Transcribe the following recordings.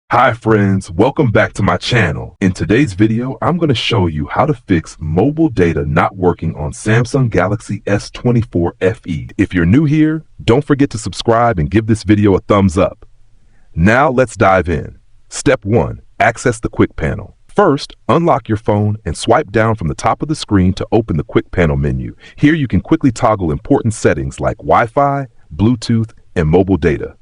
Hi friends, welcome back to my channel. In today's video, I'm going to show you how to fix mobile data not working on Samsung Galaxy S24 FE. If you're new here, don't forget to subscribe and give this video a thumbs up. Now let's dive in. Step 1. Access the Quick Panel. First, unlock your phone and swipe down from the top of the screen to open the Quick Panel menu. Here you can quickly toggle important settings like Wi-Fi, Bluetooth, and mobile data.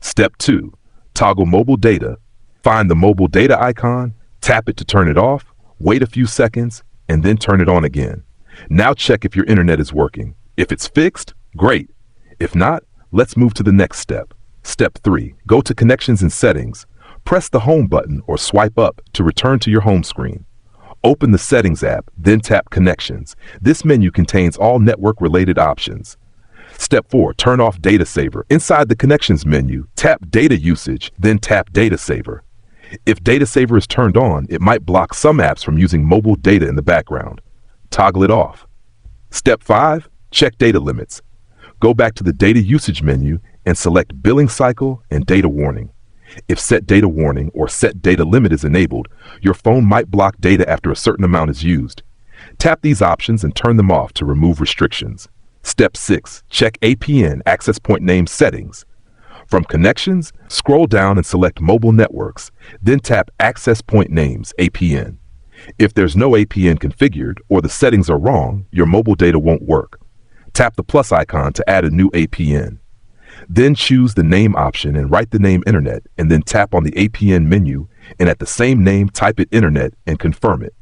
Step 2. Toggle mobile data. Find the mobile data icon, tap it to turn it off, wait a few seconds, and then turn it on again. Now check if your internet is working. If it's fixed, great. If not, let's move to the next step. Step 3. Go to Connections and Settings. Press the Home button or swipe up to return to your home screen. Open the Settings app, then tap Connections. This menu contains all network-related options. Step 4. Turn off Data Saver. Inside the Connections menu, tap Data Usage, then tap Data Saver. If Data Saver is turned on, it might block some apps from using mobile data in the background. Toggle it off. Step 5. Check data limits. Go back to the Data Usage menu and select Billing Cycle and Data Warning. If Set Data Warning or Set Data Limit is enabled, your phone might block data after a certain amount is used. Tap these options and turn them off to remove restrictions. Step 6. Check APN Access Point Name Settings. From Connections, scroll down and select Mobile Networks, then tap Access Point Names, APN. If there's no APN configured or the settings are wrong, your mobile data won't work. Tap the plus icon to add a new APN. Then choose the name option and write the name Internet, and then tap on the APN menu and at the same name type it Internet and confirm it.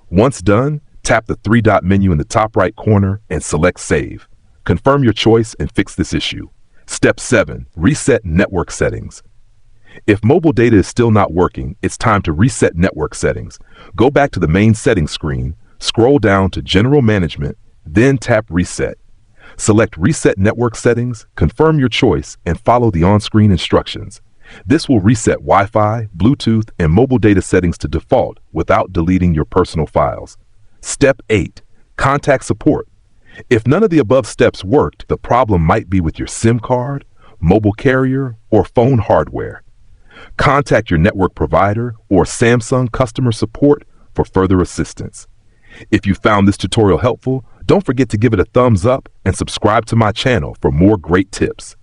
Once done, tap the three-dot menu in the top right corner and select Save. Confirm your choice and fix this issue. Step 7. Reset network settings. If mobile data is still not working, it's time to reset network settings. Go back to the main settings screen, scroll down to General Management, then tap Reset. Select Reset Network Settings, confirm your choice, and follow the on-screen instructions. This will reset Wi-Fi, Bluetooth, and mobile data settings to default without deleting your personal files. Step 8. Contact support. If none of the above steps worked, the problem might be with your SIM card, mobile carrier, or phone hardware. Contact your network provider or Samsung customer support for further assistance. If you found this tutorial helpful, don't forget to give it a thumbs up and subscribe to my channel for more great tips.